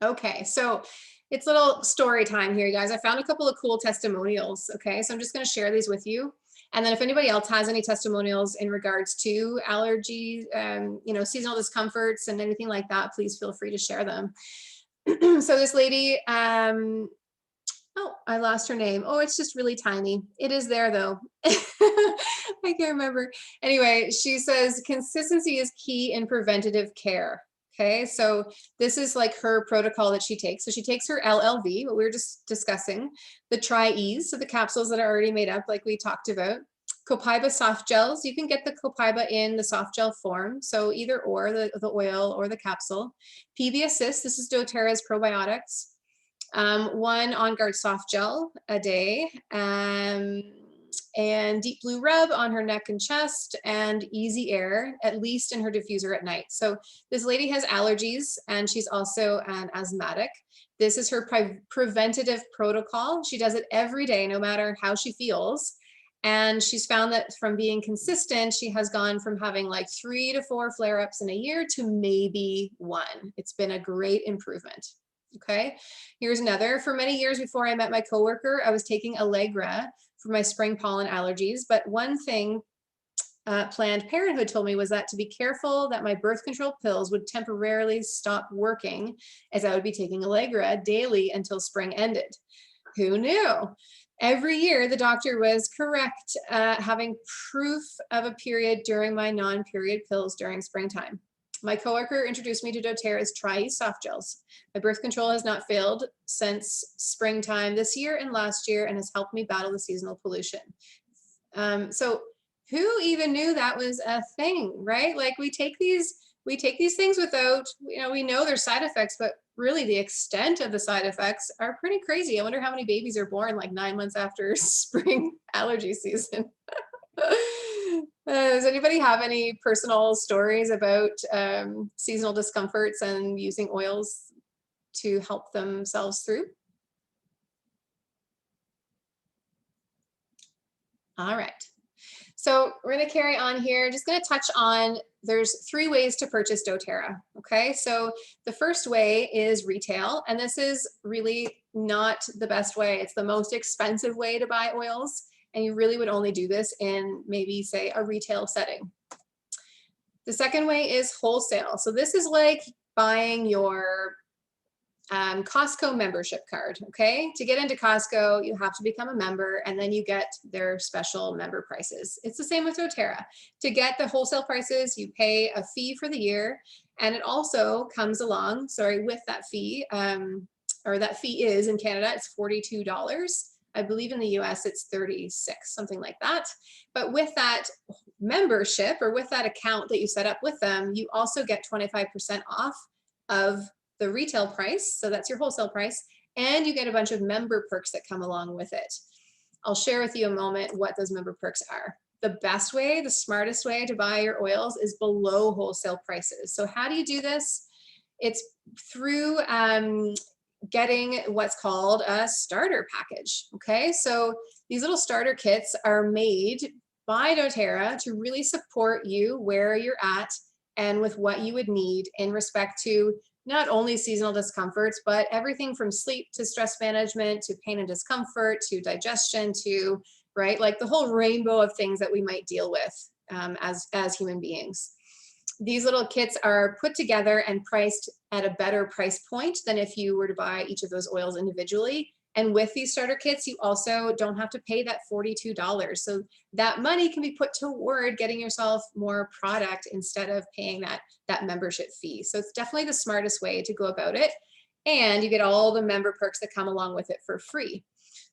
Okay, so it's little story time here, you guys. I found a couple of cool testimonials. Okay, so I'm just going to share these with you. And then if anybody else has any testimonials in regards to allergies, seasonal discomforts and anything like that, please feel free to share them. So this lady, oh, I lost her name. Oh, it's just really tiny. It is there though. I can't remember. Anyway, she says consistency is key in preventative care. Okay, so this is like her protocol that she takes. So she takes her LLV, what we were just discussing, the Tri-E's, so the capsules that are already made up like we talked about, Copaiba soft gels. You can get the Copaiba in the soft gel form, so either or, the oil or the capsule. PB Assist, this is doTERRA's probiotics. 1 On Guard soft gel a day. And Deep Blue Rub on her neck and chest, and Easy Air, at least in her diffuser at night. So this lady has allergies and she's also an asthmatic. This is her preventative protocol. She does it every day, no matter how she feels. And she's found that from being consistent, she has gone from having like 3 to 4 flare-ups in a year to maybe 1. It's been a great improvement. Okay, here's another. For many years before I met my coworker, I was taking Allegra for my spring pollen allergies. But one thing Planned Parenthood told me was that to be careful that my birth control pills would temporarily stop working, as I would be taking Allegra daily until spring ended. Who knew? Every year, the doctor was correct, having proof of a period during my non-period pills during springtime. My coworker introduced me to doTERRA's Tri-Use soft gels. My birth control has not failed since springtime this year and last year, and has helped me battle the seasonal pollution. So who even knew that was a thing, right? Like we take these things without, we know there's side effects, but really the extent of the side effects are pretty crazy. I wonder how many babies are born like 9 months after spring allergy season. Does anybody have any personal stories about seasonal discomforts and using oils to help themselves through? All right. So we're going to carry on here. Just going to touch on, there's 3 ways to purchase doTERRA. Okay. So the first way is retail. And this is really not the best way. It's the most expensive way to buy oils. And you really would only do this in maybe say a retail setting. The second way is wholesale. So this is like buying your Costco membership card. Okay. To get into Costco, you have to become a member and then you get their special member prices. It's the same with doTERRA. To get the wholesale prices, you pay a fee for the year, and it also comes along, with that fee, or that fee is in Canada, it's $42. I believe in the US it's 36, something like that. But with that membership or with that account that you set up with them, you also get 25% off of the retail price. So that's your wholesale price. And you get a bunch of member perks that come along with it. I'll share with you a moment what those member perks are. The best way, the smartest way to buy your oils is below wholesale prices. So how do you do this? It's through getting what's called a starter package. Okay, so these little starter kits are made by doTERRA to really support you where you're at and with what you would need in respect to not only seasonal discomforts, but everything from sleep to stress management to pain and discomfort to digestion to, like the whole rainbow of things that we might deal with as human beings. These little kits are put together and priced at a better price point than if you were to buy each of those oils individually. And with these starter kits, you also don't have to pay that $42. So that money can be put toward getting yourself more product instead of paying that membership fee. So it's definitely the smartest way to go about it. And you get all the member perks that come along with it for free.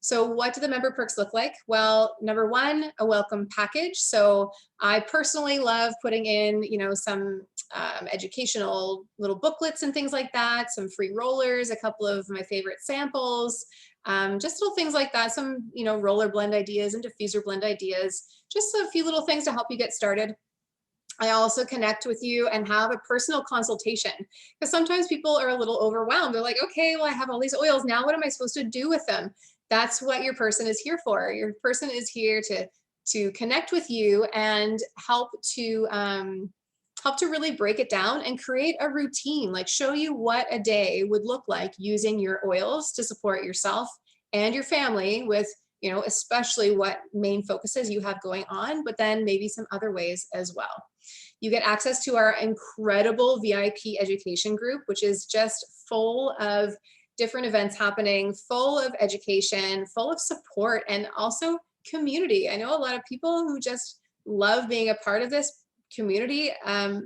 So what do the member perks look like? Well, number one, a welcome package. So I personally love putting in, some educational little booklets and things like that, some free rollers, a couple of my favorite samples, just little things like that, some, roller blend ideas and diffuser blend ideas, just a few little things to help you get started. I also connect with you and have a personal consultation, because sometimes people are a little overwhelmed. They're like, okay, well, I have all these oils. Now what am I supposed to do with them? That's what your person is here for. Your person is here to connect with you and help to really break it down and create a routine, like show you what a day would look like using your oils to support yourself and your family with, especially what main focuses you have going on, but then maybe some other ways as well. You get access to our incredible VIP education group, which is just full of different events happening, full of education, full of support, and also community. I know a lot of people who just love being a part of this community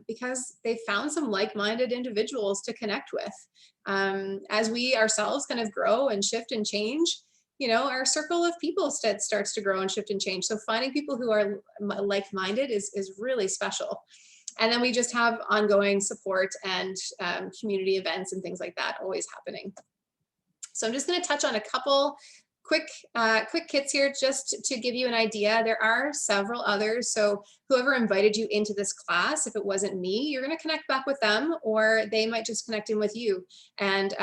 because they found some like-minded individuals to connect with. As we ourselves kind of grow and shift and change, our circle of people starts to grow and shift and change. So finding people who are like-minded is really special. And then we just have ongoing support and community events and things like that always happening. So I'm just going to touch on a couple quick kits here just to give you an idea. There are several others. So whoever invited you into this class, if it wasn't me, you're going to connect back with them, or they might just connect in with you. And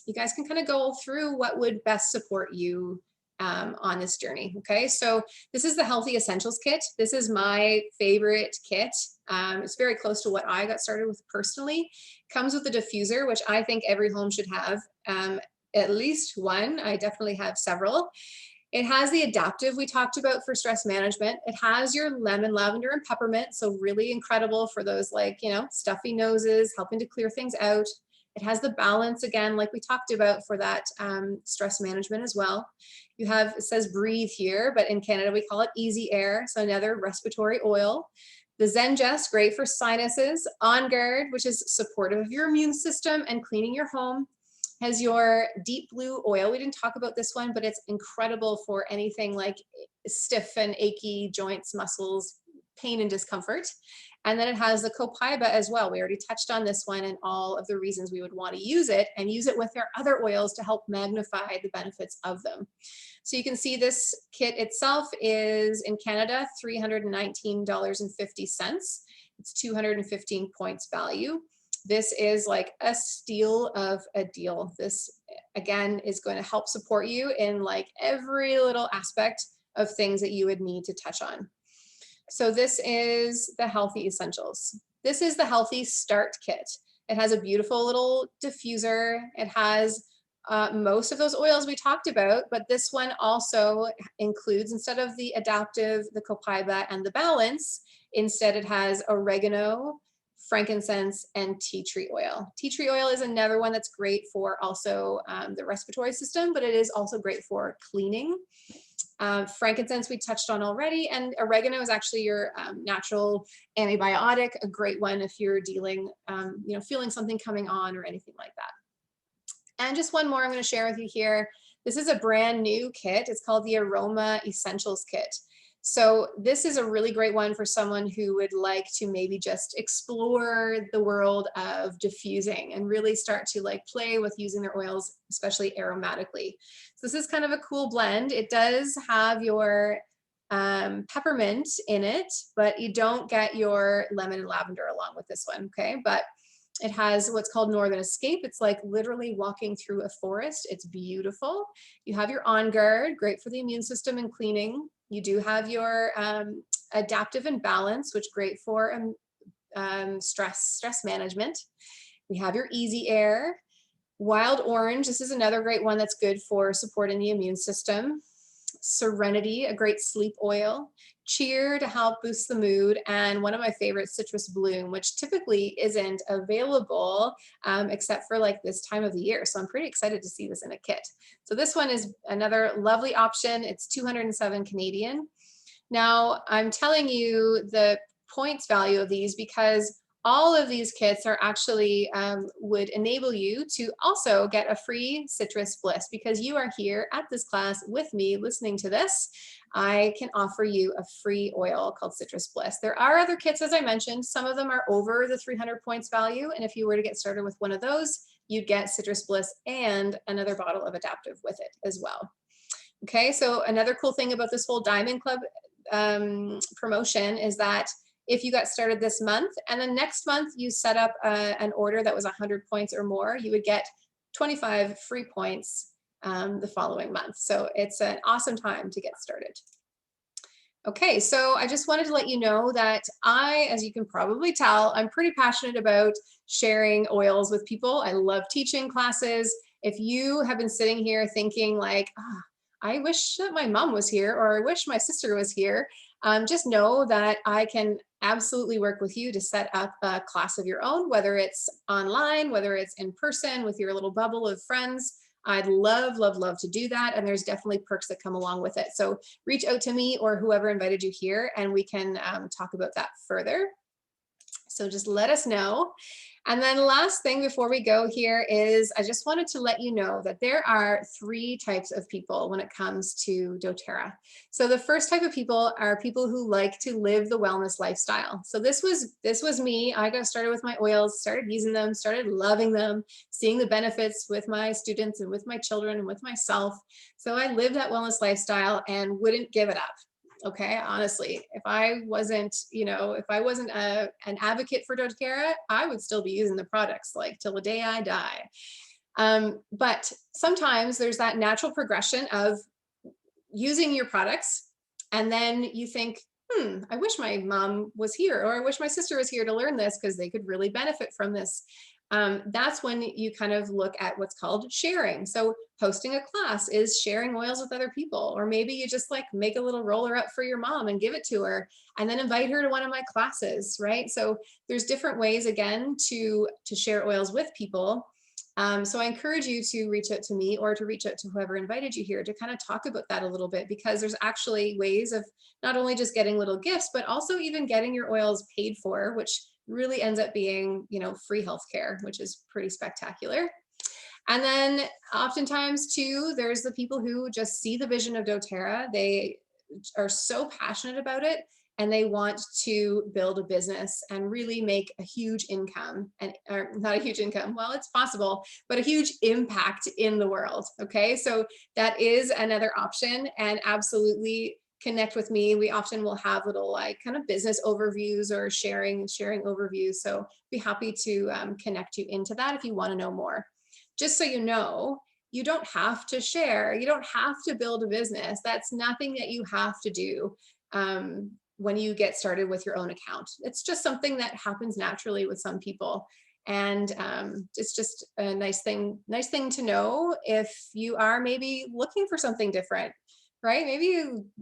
you guys can kind of go through what would best support you on this journey. Okay, so this is the Healthy Essentials Kit. This is my favorite kit. It's very close to what I got started with personally. Comes with a diffuser, which I think every home should have. At least one. I definitely have several. It has the adaptive we talked about for stress management. It has your lemon, lavender, and peppermint. So really incredible for those like, stuffy noses, helping to clear things out. It has the balance again, like we talked about for that stress management as well. You have, it says breathe here, but in Canada we call it easy air. So another respiratory oil. The Zengest, great for sinuses. On Guard, which is supportive of your immune system and cleaning your home, has your deep blue oil. We didn't talk about this one, but it's incredible for anything like stiff and achy joints, muscles, pain and discomfort. And then it has the copaiba as well. We already touched on this one and all of the reasons we would want to use it, and use it with our other oils to help magnify the benefits of them. So you can see this kit itself is in Canada, $319.50. It's 215 points value. This is like a steal of a deal. This again is going to help support you in like every little aspect of things that you would need to touch on. So this is the Healthy Essentials. This is the Healthy Start Kit. It has a beautiful little diffuser. It has most of those oils we talked about, but this one also includes, instead of the adaptive, the copaiba, and the balance, instead it has oregano, frankincense, and tea tree oil. Tea tree oil is another one that's great for also the respiratory system, but it is also great for cleaning. Frankincense we touched on already, and oregano is actually your natural antibiotic, a great one if you're dealing, feeling something coming on or anything like that. And just one more I'm going to share with you here. This is a brand new kit. It's called the Aroma Essentials Kit. So this is a really great one for someone who would like to maybe just explore the world of diffusing and really start to like play with using their oils, especially aromatically. So this is kind of a cool blend. It does have your peppermint in it, but you don't get your lemon and lavender along with this one, okay? But it has what's called Northern Escape. It's like literally walking through a forest. It's beautiful. You have your On Guard, great for the immune system and cleaning. You do have your adaptive and balance, which great for stress management. We have your Easy Air. Wild Orange, this is another great one that's good for supporting the immune system. Serenity, a great sleep oil. Cheer to help boost the mood, and one of my favorites, Citrus Bloom, which typically isn't available except for like this time of the year. So I'm pretty excited to see this in a kit. So this one is another lovely option. It's 207 Canadian. Now I'm telling you the points value of these because all of these kits are actually would enable you to also get a free Citrus Bliss. Because you are here at this class with me listening to this, I can offer you a free oil called Citrus Bliss. There are other kits, as I mentioned. Some of them are over the 300 points value, and if you were to get started with one of those, you'd get Citrus Bliss and another bottle of adaptive with it as well. Okay, so another cool thing about this whole Diamond Club promotion is that if you got started this month and then next month you set up an order that was 100 points or more, you would get 25 free points the following month. So it's an awesome time to get started. Okay, so I just wanted to let you know that I, as you can probably tell, I'm pretty passionate about sharing oils with people. I love teaching classes. If you have been sitting here thinking like, I wish that my mom was here, or I wish my sister was here, just know that I can absolutely work with you to set up a class of your own, whether it's online, whether it's in person with your little bubble of friends. I'd love, love, love to do that. And there's definitely perks that come along with it. So reach out to me or whoever invited you here, and we can talk about that further. So just let us know. And then last thing before we go here is I just wanted to let you know that there are 3 types of people when it comes to doTERRA. So the first type of people are people who like to live the wellness lifestyle. So this was me. I got started with my oils, started using them, started loving them, seeing the benefits with my students and with my children and with myself. So I lived that wellness lifestyle and wouldn't give it up. Okay, honestly, if I wasn't, an advocate for doTERRA, I would still be using the products like till the day I die. But sometimes there's that natural progression of using your products, and then you think, I wish my mom was here, or I wish my sister was here to learn this because they could really benefit from this. that's when you kind of look at what's called sharing. So hosting a class is sharing oils with other people, or maybe you just like make a little roller up for your mom and give it to her and then invite her to one of my classes, right? So there's different ways, again, to share oils with people. So I encourage you to reach out to me or to reach out to whoever invited you here to kind of talk about that a little bit, because there's actually ways of not only just getting little gifts, but also even getting your oils paid for, which really ends up being, free healthcare, which is pretty spectacular. And then oftentimes too, there's the people who just see the vision of doTERRA. They are so passionate about it and they want to build a business and really make a huge income, and or not a huge income, well, it's possible, but a huge impact in the world. Okay, so that is another option, and absolutely connect with me. We often will have little like kind of business overviews or sharing overviews. So be happy to connect you into that if you want to know more. Just so you know, you don't have to share. You don't have to build a business. That's nothing that you have to do when you get started with your own account. It's just something that happens naturally with some people. And it's just a nice thing to know if you are maybe looking for something different, right? Maybe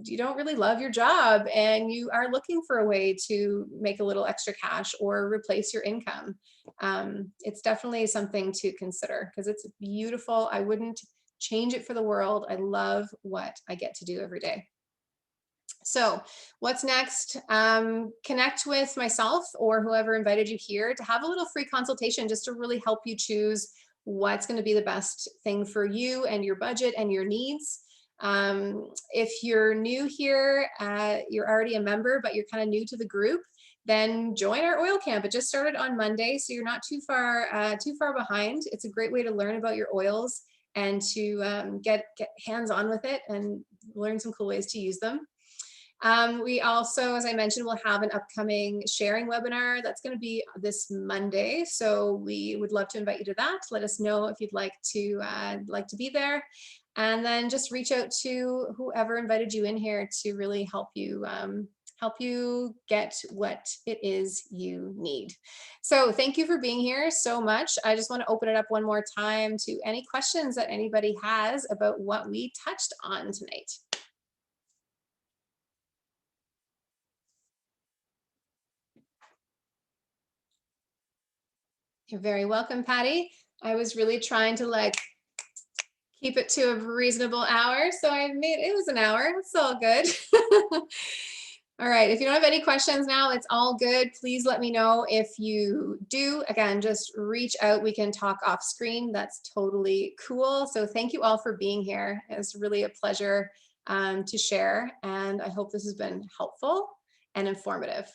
you don't really love your job and you are looking for a way to make a little extra cash or replace your income. It's definitely something to consider because it's beautiful. I wouldn't change it for the world. I love what I get to do every day. So what's next? Connect with myself or whoever invited you here to have a little free consultation just to really help you choose what's going to be the best thing for you and your budget and your needs. If you're new here, you're already a member, but you're kind of new to the group, then join our oil camp. It just started on Monday, so you're not too far behind. It's a great way to learn about your oils and to get hands-on with it and learn some cool ways to use them. We also, as I mentioned, will have an upcoming sharing webinar that's going to be this Monday. So we would love to invite you to that. Let us know if you'd like to be there. And then just reach out to whoever invited you in here to really help you get what it is you need. So thank you for being here so much. I just want to open it up one more time to any questions that anybody has about what we touched on tonight. You're very welcome, Patty. I was really trying to keep it to a reasonable hour, so it was an hour. It's all good. All right, if you don't have any questions now, it's all good. Please let me know if you do. Again, just reach out. We can talk off screen. That's totally cool. So thank you all for being here. It's really a pleasure to share, and I hope this has been helpful and informative.